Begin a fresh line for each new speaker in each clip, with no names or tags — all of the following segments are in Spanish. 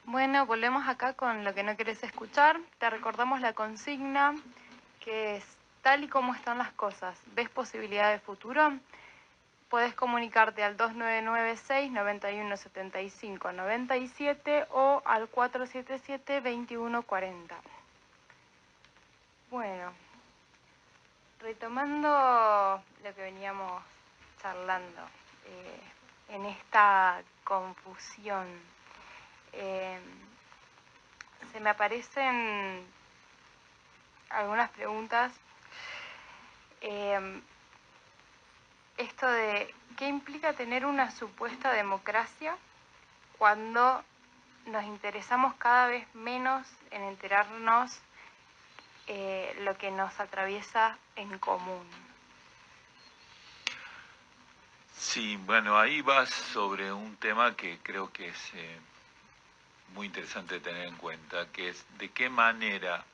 Bueno, volvemos acá con lo que no querés escuchar. Te recordamos la consigna, que es tal y como están las cosas. ¿Ves posibilidad de futuro? Puedes comunicarte al 2996-9175-97 o al 477-2140. Bueno, retomando lo que veníamos charlando, en esta confusión, eh, se me aparecen algunas preguntas. Eh, Esto de qué implica tener una supuesta democracia cuando nos interesamos cada vez menos en enterarnos lo que nos atraviesa en común.
Sí, bueno, ahí vas sobre un tema que creo que es muy interesante tener en cuenta, que es de qué manera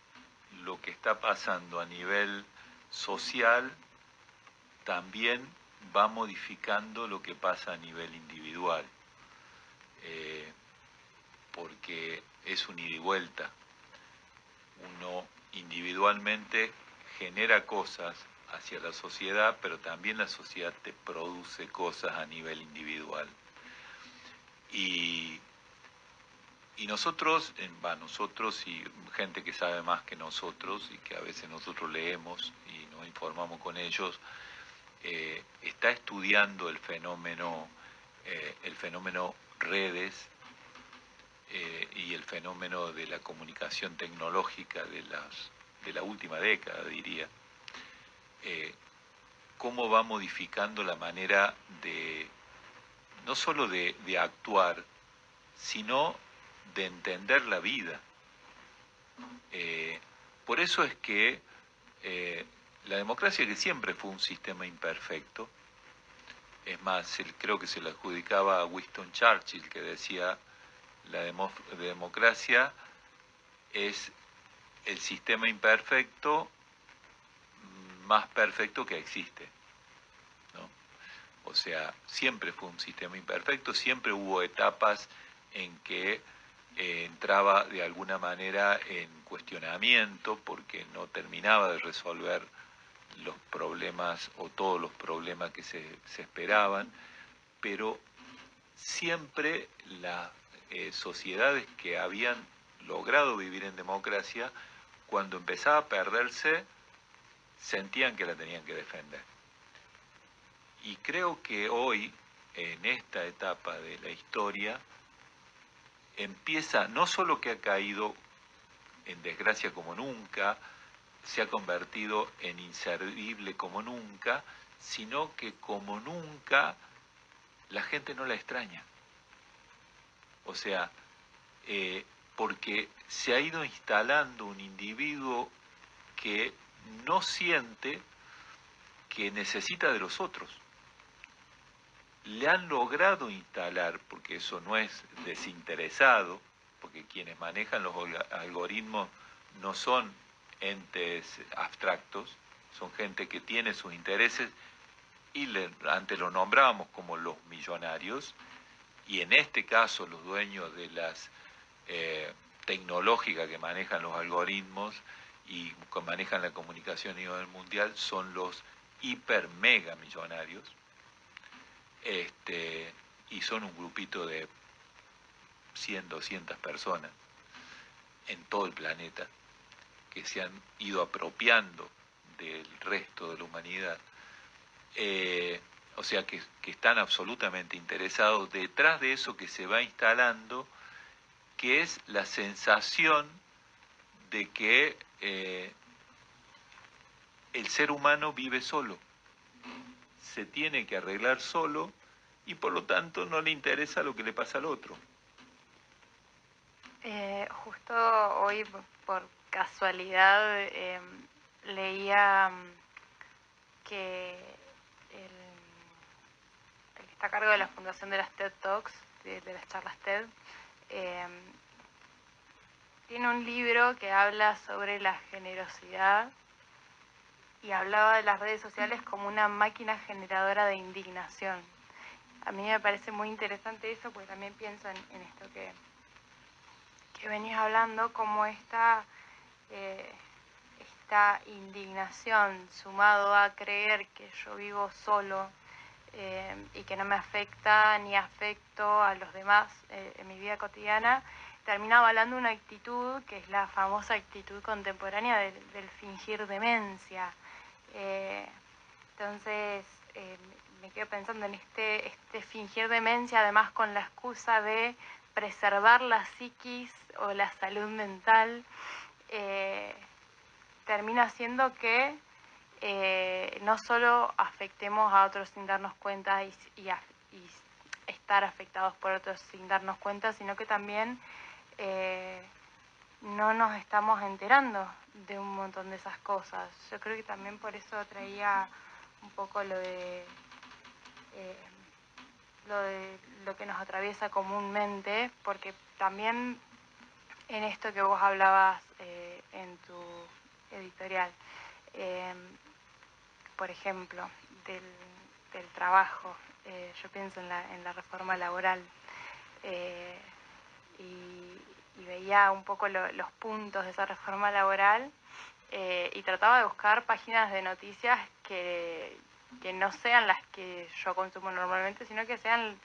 lo que está pasando a nivel social también va modificando lo que pasa a nivel individual, eh, porque es un ida y vuelta. Uno individualmente genera cosas hacia la sociedad, pero también la sociedad te produce cosas a nivel individual. Y, y nosotros, nosotros y gente que sabe más que nosotros y que a veces nosotros leemos y nos informamos con ellos, está estudiando el fenómeno redes y el fenómeno de la comunicación tecnológica de la última década, diría, eh, cómo va modificando la manera de, no solo de actuar, sino de entender la vida. Eh, por eso es que la democracia, que siempre fue un sistema imperfecto, es más, creo que se lo adjudicaba a Winston Churchill, que decía, democracia es el sistema imperfecto más perfecto que existe, ¿no? O sea, siempre fue un sistema imperfecto, siempre hubo etapas en que entraba de alguna manera en cuestionamiento porque no terminaba de resolver los problemas o todos los problemas que se esperaban, pero siempre las sociedades que habían logrado vivir en democracia, cuando empezaba a perderse, sentían que la tenían que defender. Y creo que hoy, en esta etapa de la historia, empieza, no solo que ha caído en desgracia como nunca, se ha convertido en inservible como nunca, sino que como nunca la gente no la extraña. O sea, porque se ha ido instalando un individuo que no siente que necesita de los otros. Le han logrado instalar, porque eso no es desinteresado, porque quienes manejan los algoritmos no son entes abstractos, son gente que tiene sus intereses y antes lo nombrábamos como los millonarios, y en este caso los dueños de las tecnológicas que manejan los algoritmos y que manejan la comunicación a nivel mundial son los hiper mega millonarios, y son un grupito de 100, 200 personas en todo el planeta que se han ido apropiando del resto de la humanidad. O sea que están absolutamente interesados detrás de eso que se va instalando, que es la sensación de que el ser humano vive solo, se tiene que arreglar solo y por lo tanto no le interesa lo que le pasa al otro.
Justo hoy, por casualidad, leía que el que está a cargo de la fundación de las TED Talks, de las charlas TED, eh, tiene un libro que habla sobre la generosidad y hablaba de las redes sociales como una máquina generadora de indignación. A mí me parece muy interesante eso porque también pienso en esto que venís hablando, como esta indignación sumado a creer que yo vivo solo y que no me afecta ni afecto a los demás en mi vida cotidiana, termina avalando una actitud que es la famosa actitud contemporánea del fingir demencia. Entonces me quedo pensando en este fingir demencia, además con la excusa de preservar la psiquis o la salud mental, termina haciendo que no solo afectemos a otros sin darnos cuenta y estar afectados por otros sin darnos cuenta, sino que también no nos estamos enterando de un montón de esas cosas. Yo creo que también por eso traía un poco lo de lo que nos atraviesa comúnmente, porque también en esto que vos hablabas en tu editorial, por ejemplo, del trabajo, yo pienso en la reforma laboral y veía un poco los puntos de esa reforma laboral y trataba de buscar páginas de noticias que no sean las que yo consumo normalmente, sino que sean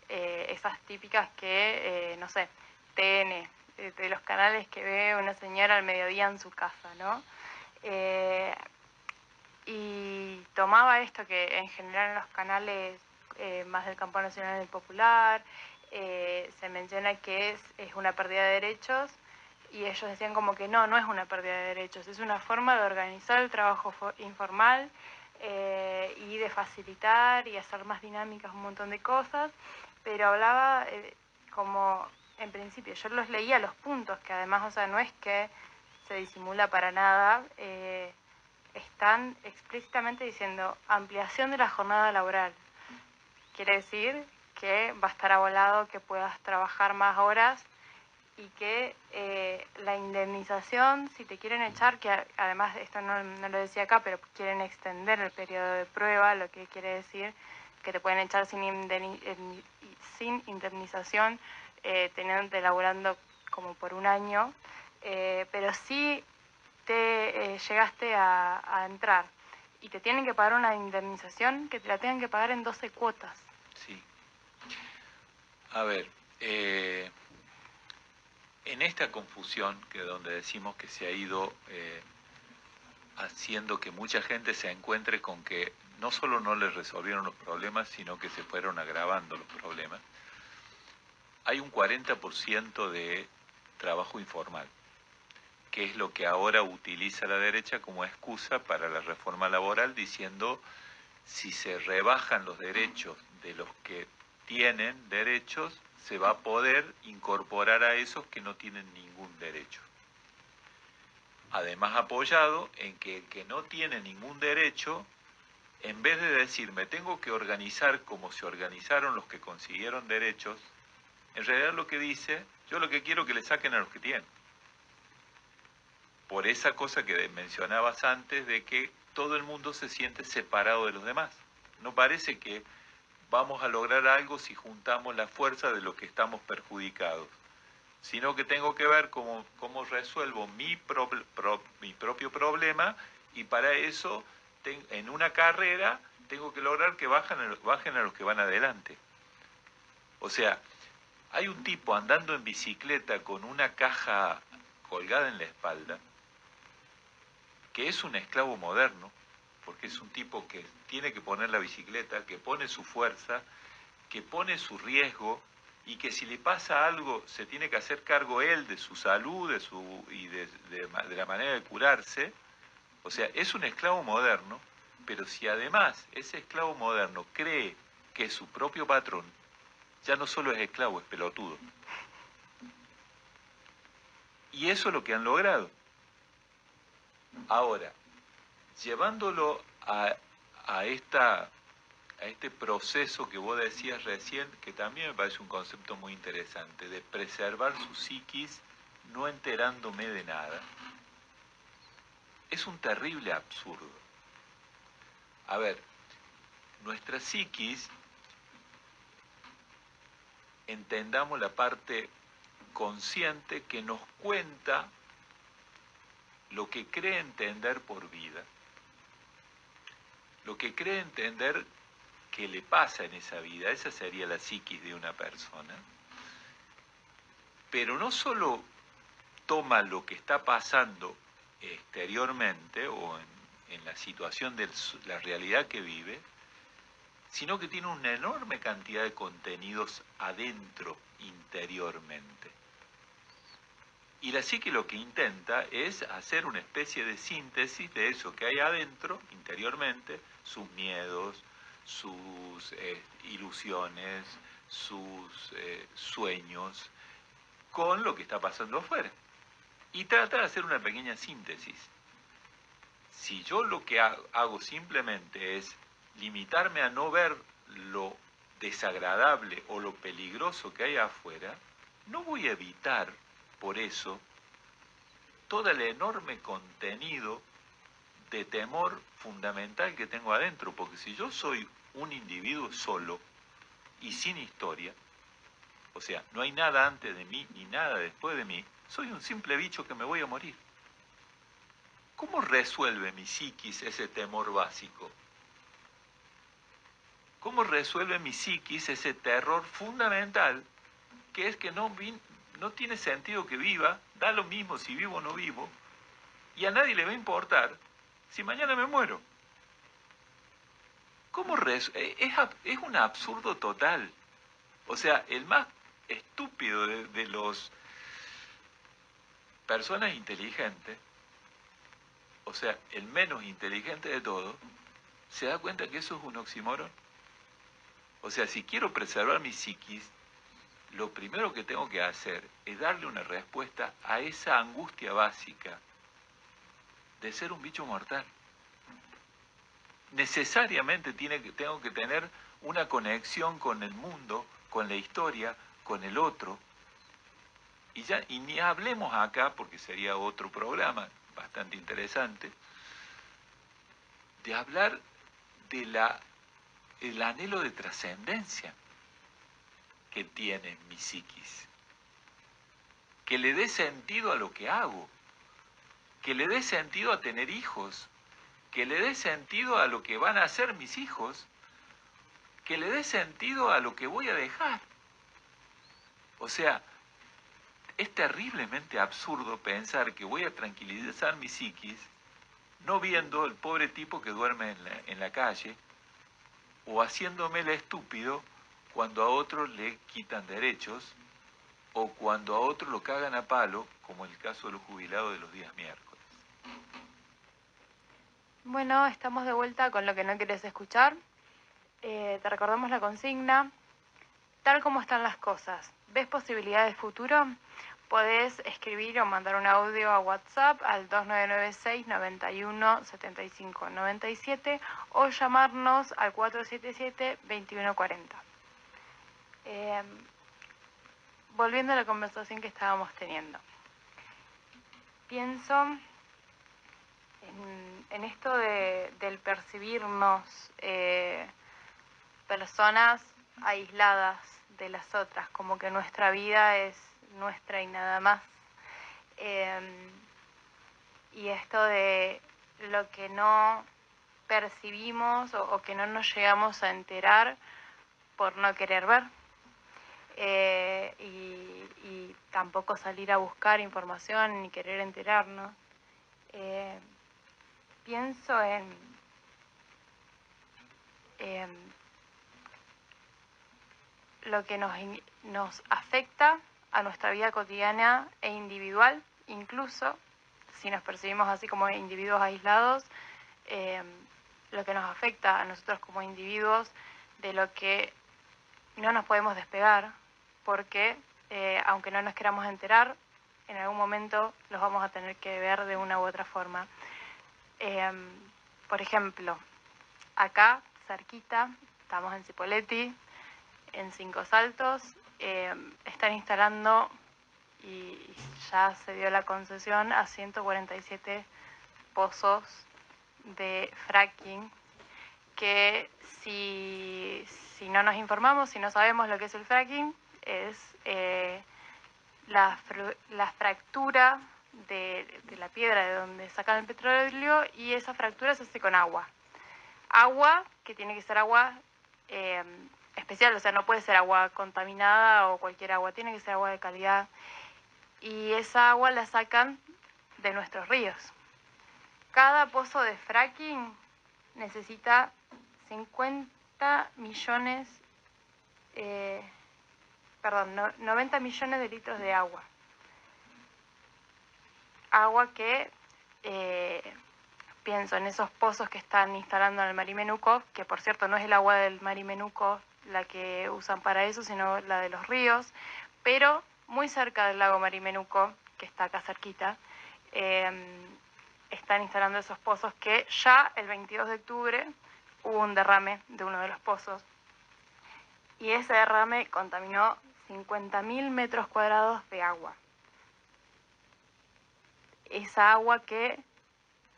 esas típicas que, no sé, TN, de los canales que ve una señora al mediodía en su casa, ¿no? Y tomaba esto que en general en los canales más del campo nacional y popular se menciona que es una pérdida de derechos, y ellos decían como que no es una pérdida de derechos, es una forma de organizar el trabajo informal y de facilitar y hacer más dinámicas un montón de cosas, pero hablaba como, en principio, yo los leía los puntos, que además, o sea, no es que se disimula para nada, están explícitamente diciendo ampliación de la jornada laboral. Quiere decir que va a estar avalado que puedas trabajar más horas y que la indemnización, si te quieren echar, que además esto no lo decía acá, pero quieren extender el periodo de prueba, lo que quiere decir que te pueden echar sin indemnización, teniéndote laburando como por un año, pero sí te llegaste a entrar y te tienen que pagar una indemnización, que te la tengan que pagar en 12 cuotas.
Sí. A ver, en esta confusión, que donde decimos que se ha ido haciendo que mucha gente se encuentre con que no solo no les resolvieron los problemas, sino que se fueron agravando los problemas, hay un 40% de trabajo informal, que es lo que ahora utiliza la derecha como excusa para la reforma laboral, diciendo si se rebajan los derechos de los que tienen derechos, se va a poder incorporar a esos que no tienen ningún derecho. Además, apoyado en que el que no tiene ningún derecho, en vez de decir me tengo que organizar como se organizaron los que consiguieron derechos, en realidad lo que dice, yo lo que quiero es que le saquen a los que tienen. Por esa cosa que mencionabas antes de que todo el mundo se siente separado de los demás. No parece que vamos a lograr algo si juntamos la fuerza de los que estamos perjudicados, sino que tengo que ver cómo resuelvo mi propio problema, y para eso en una carrera tengo que lograr que bajen a los que van adelante. O sea, hay un tipo andando en bicicleta con una caja colgada en la espalda, que es un esclavo moderno, porque es un tipo que tiene que poner la bicicleta, que pone su fuerza, que pone su riesgo, y que si le pasa algo se tiene que hacer cargo él de su salud y de la manera de curarse. O sea, es un esclavo moderno, pero si además ese esclavo moderno cree que es su propio patrón, ya no solo es esclavo, es pelotudo. Y eso es lo que han logrado. Ahora, llevándolo a este proceso que vos decías recién, que también me parece un concepto muy interesante, de preservar su psiquis no enterándome de nada, es un terrible absurdo. A ver, nuestra psiquis, entendamos la parte inconsciente que nos cuenta lo que cree entender por vida, lo que cree entender que le pasa en esa vida. Esa sería la psiquis de una persona. Pero no solo toma lo que está pasando exteriormente o en la situación de la realidad que vive, sino que tiene una enorme cantidad de contenidos adentro, interiormente. Y la psique lo que intenta es hacer una especie de síntesis de eso que hay adentro, interiormente, sus miedos, sus ilusiones, sus sueños, con lo que está pasando afuera. Y trata de hacer una pequeña síntesis. Si yo lo que hago simplemente es limitarme a no ver lo desagradable o lo peligroso que hay afuera, no voy a evitar, por eso, todo el enorme contenido de temor fundamental que tengo adentro, porque si yo soy un individuo solo y sin historia, o sea, no hay nada antes de mí ni nada después de mí, soy un simple bicho que me voy a morir. ¿Cómo resuelve mi psiquis ese temor básico? ¿Cómo resuelve mi psiquis ese terror fundamental, que es que no tiene sentido que viva, da lo mismo si vivo o no vivo, y a nadie le va a importar si mañana me muero? Es un absurdo total. O sea, el más estúpido de los personas inteligentes, o sea, el menos inteligente de todos, se da cuenta que eso es un oxímoron. O sea, si quiero preservar mi psiquis, lo primero que tengo que hacer es darle una respuesta a esa angustia básica de ser un bicho mortal. Necesariamente tengo que tener una conexión con el mundo, con la historia, con el otro. Y ni hablemos acá, porque sería otro programa bastante interesante, de hablar el anhelo de trascendencia que tiene mi psiquis. Que le dé sentido a lo que hago, que le dé sentido a tener hijos, que le dé sentido a lo que van a hacer mis hijos, que le dé sentido a lo que voy a dejar. O sea, es terriblemente absurdo pensar que voy a tranquilizar mi psiquis no viendo el pobre tipo que duerme en la calle o haciéndome el estúpido cuando a otros le quitan derechos o cuando a otros lo cagan a palo, como el caso de los jubilados de los días miércoles.
Bueno, estamos de vuelta con lo que no querés escuchar. Te recordamos la consigna. Tal como están las cosas, ¿ves posibilidades de futuro? Podés escribir o mandar un audio a WhatsApp al 2996 91 75 97 o llamarnos al 477 2140. Volviendo a la conversación que estábamos teniendo. Pienso en esto del percibirnos personas aisladas de las otras, como que nuestra vida es nuestra y nada más. Y esto de lo que no percibimos o que no nos llegamos a enterar por no querer ver. Y tampoco salir a buscar información ni querer enterarnos. Pienso en lo que nos afecta a nuestra vida cotidiana e individual, incluso si nos percibimos así como individuos aislados, lo que nos afecta a nosotros como individuos, de lo que no nos podemos despegar, porque aunque no nos queramos enterar, en algún momento los vamos a tener que ver de una u otra forma. Por ejemplo, acá, cerquita, estamos en Cipolletti, en Cinco Saltos, están instalando, y ya se dio la concesión, a 147 pozos de fracking, que si no nos informamos, si no sabemos lo que es el fracking, es la fractura de la piedra de donde sacan el petróleo, y esa fractura se hace con agua. Agua que tiene que ser agua especial, o sea, no puede ser agua contaminada o cualquier agua, tiene que ser agua de calidad. Y esa agua la sacan de nuestros ríos. Cada pozo de fracking necesita 50 millones, 90 millones de litros de agua. Agua que, pienso en esos pozos que están instalando en el Marimenuco, que por cierto no es el agua del Marimenuco la que usan para eso, sino la de los ríos, pero muy cerca del lago Marimenuco, que está acá cerquita, están instalando esos pozos que ya el 22 de octubre hubo un derrame de uno de los pozos, y ese derrame contaminó 50.000 metros cuadrados de agua. Esa agua que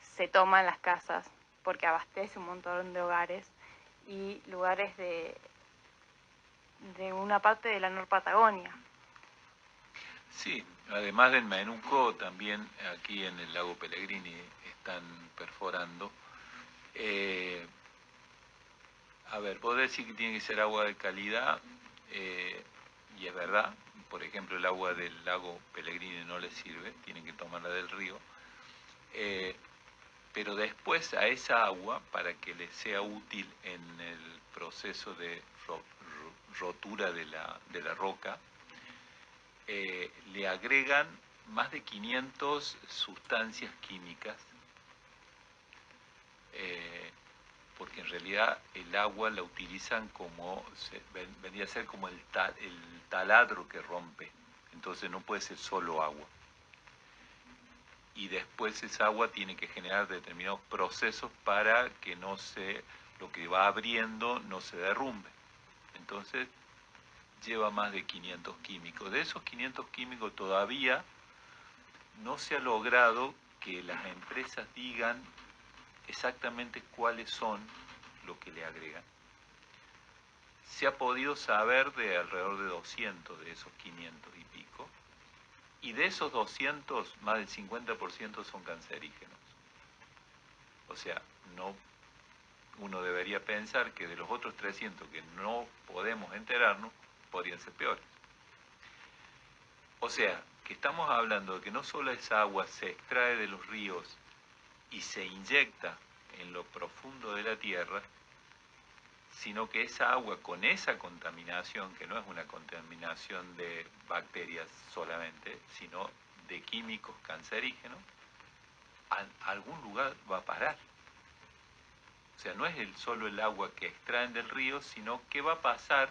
se toma en las casas, porque abastece un montón de hogares y lugares de una parte de la Norpatagonia.
Sí, además del Menuco, también aquí en el lago Pellegrini están perforando. A ver, puedo decir que tiene que ser agua de calidad, y es verdad. Por ejemplo, el agua del lago Pellegrini no les sirve, tienen que tomarla del río. Pero después a esa agua, para que les sea útil en el proceso de rotura de la roca, le agregan más de 500 sustancias químicas, porque en realidad el agua la utilizan como, vendría a ser como el taladro que rompe, entonces no puede ser solo agua. Y después esa agua tiene que generar determinados procesos para que lo que va abriendo no se derrumbe. Entonces lleva más de 500 químicos. De esos 500 químicos todavía no se ha logrado que las empresas digan exactamente cuáles son lo que le agregan. Se ha podido saber de alrededor de 200 de esos 500 y pico, y de esos 200, más del 50% son cancerígenos. O sea, uno debería pensar que de los otros 300 que no podemos enterarnos, podrían ser peores. O sea, que estamos hablando de que no solo esa agua se extrae de los ríos y se inyecta en lo profundo de la tierra, sino que esa agua con esa contaminación, que no es una contaminación de bacterias solamente, sino de químicos cancerígenos, a algún lugar va a parar. O sea, no es solo el agua que extraen del río, sino qué va a pasar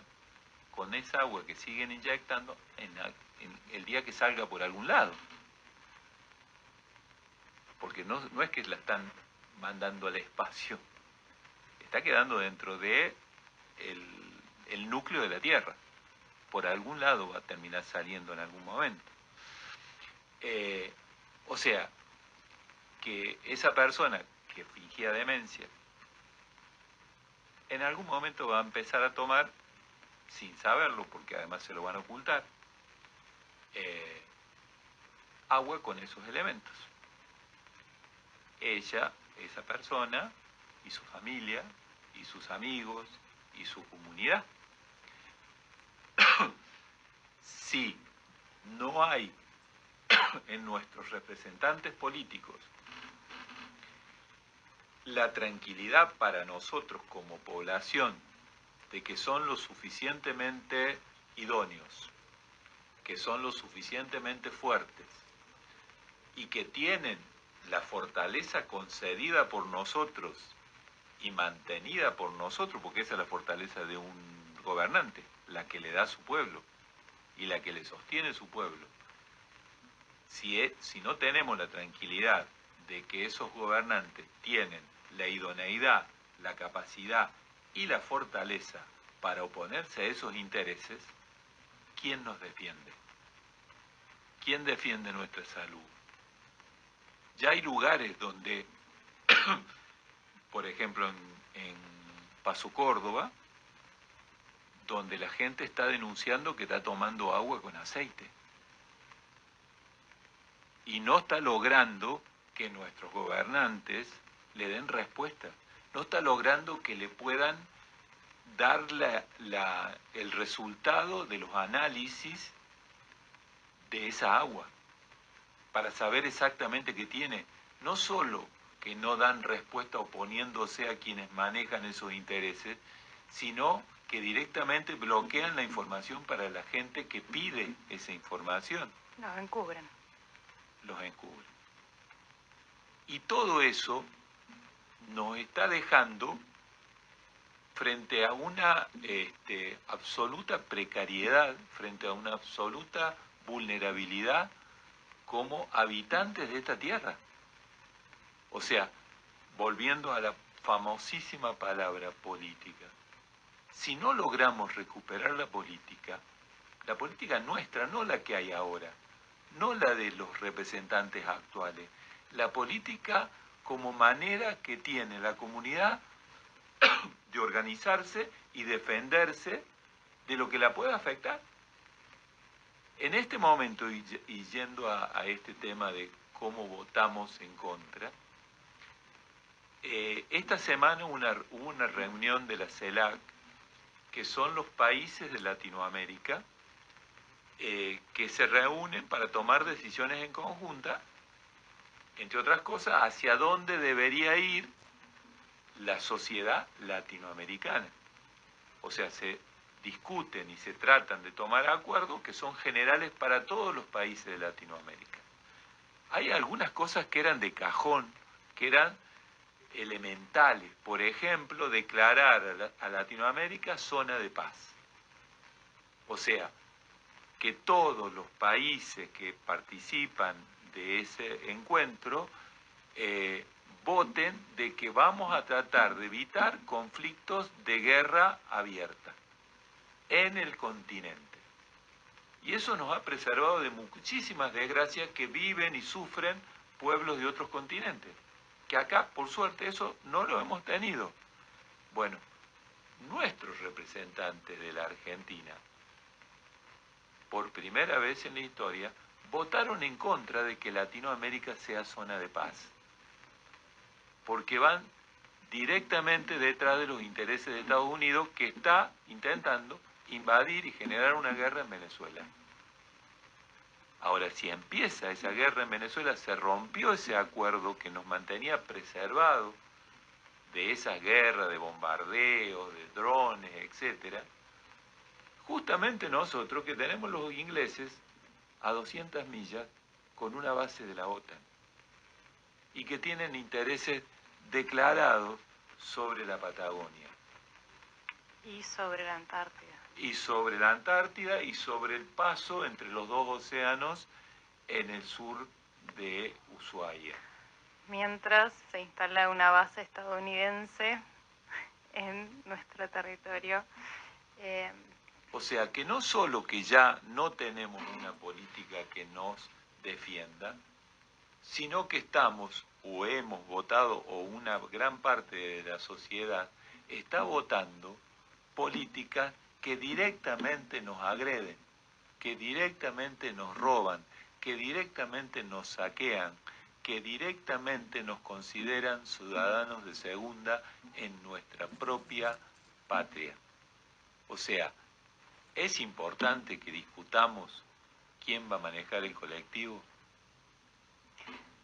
con esa agua que siguen inyectando en el día que salga por algún lado. Porque no es que la están mandando al espacio, está quedando dentro de el núcleo de la Tierra. Por algún lado va a terminar saliendo en algún momento. O sea, que esa persona que fingía demencia, en algún momento va a empezar a tomar, sin saberlo, porque además se lo van a ocultar, agua con esos elementos. Ella, esa persona, y su familia, y sus amigos, y su comunidad. Si no hay en nuestros representantes políticos la tranquilidad para nosotros como población de que son lo suficientemente idóneos, que son lo suficientemente fuertes y que tienen la fortaleza concedida por nosotros y mantenida por nosotros, porque esa es la fortaleza de un gobernante, la que le da a su pueblo y la que le sostiene su pueblo. Si no tenemos la tranquilidad de que esos gobernantes tienen la idoneidad, la capacidad y la fortaleza para oponerse a esos intereses, ¿quién nos defiende? ¿Quién defiende nuestra salud? Ya hay lugares donde, por ejemplo en Paso Córdoba, donde la gente está denunciando que está tomando agua con aceite. y no está logrando que nuestros gobernantes le den respuesta. No está logrando que le puedan dar el resultado de los análisis de esa agua, para saber exactamente qué tiene. No solo que no dan respuesta oponiéndose a quienes manejan esos intereses, sino que directamente bloquean la información para la gente que pide esa información.
Los encubren.
Los encubren. Y todo eso nos está dejando frente a una absoluta precariedad, frente a una absoluta vulnerabilidad como habitantes de esta tierra. O sea, volviendo a la famosísima palabra política, si no logramos recuperar la política nuestra, no la que hay ahora, no la de los representantes actuales, la política como manera que tiene la comunidad de organizarse y defenderse de lo que la pueda afectar. En este momento, y yendo a este tema de cómo votamos en contra, esta semana hubo una reunión de la CELAC, que son los países de Latinoamérica, que se reúnen para tomar decisiones en conjunta, entre otras cosas, hacia dónde debería ir la sociedad latinoamericana. O sea, se discuten y se tratan de tomar acuerdos que son generales para todos los países de Latinoamérica. Hay algunas cosas que eran de cajón, que eran elementales. Por ejemplo, declarar a Latinoamérica zona de paz. O sea, que todos los países que participan de ese encuentro voten de que vamos a tratar de evitar conflictos de guerra abierta en el continente. Y eso nos ha preservado de muchísimas desgracias que viven y sufren pueblos de otros continentes. Que acá, por suerte, eso no lo hemos tenido. Bueno, nuestros representantes de la Argentina, por primera vez en la historia, votaron en contra de que Latinoamérica sea zona de paz. Porque van directamente detrás de los intereses de Estados Unidos, que está intentando invadir y generar una guerra en Venezuela. Ahora, si empieza esa guerra en Venezuela, se rompió ese acuerdo que nos mantenía preservados de esas guerras, de bombardeos, de drones, etcétera. Justamente nosotros, que tenemos los ingleses a 200 millas con una base de la OTAN y que tienen intereses declarados sobre la Patagonia.
Y sobre la Antártida.
Y sobre la Antártida y sobre el paso entre los dos océanos en el sur de Ushuaia.
Mientras se instala una base estadounidense en nuestro territorio.
O sea que no solo que ya no tenemos una política que nos defienda, sino que estamos o hemos votado, o una gran parte de la sociedad está votando políticas que directamente nos agreden, que directamente nos roban, que directamente nos saquean, que directamente nos consideran ciudadanos de segunda en nuestra propia patria. O sea, es importante que discutamos quién va a manejar el colectivo.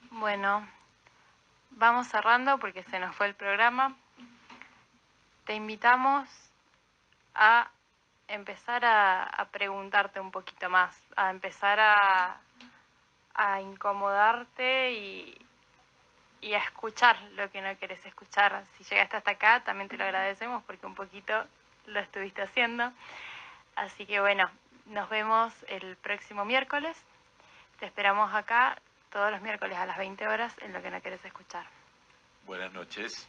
Bueno, vamos cerrando porque se nos fue el programa. Te invitamos a empezar a preguntarte un poquito más, a empezar a incomodarte y a escuchar lo que no querés escuchar. Si llegaste hasta acá, también te lo agradecemos porque un poquito lo estuviste haciendo. Así que bueno, nos vemos el próximo miércoles. Te esperamos acá todos los miércoles a las 20 horas en Lo que no querés escuchar.
Buenas noches.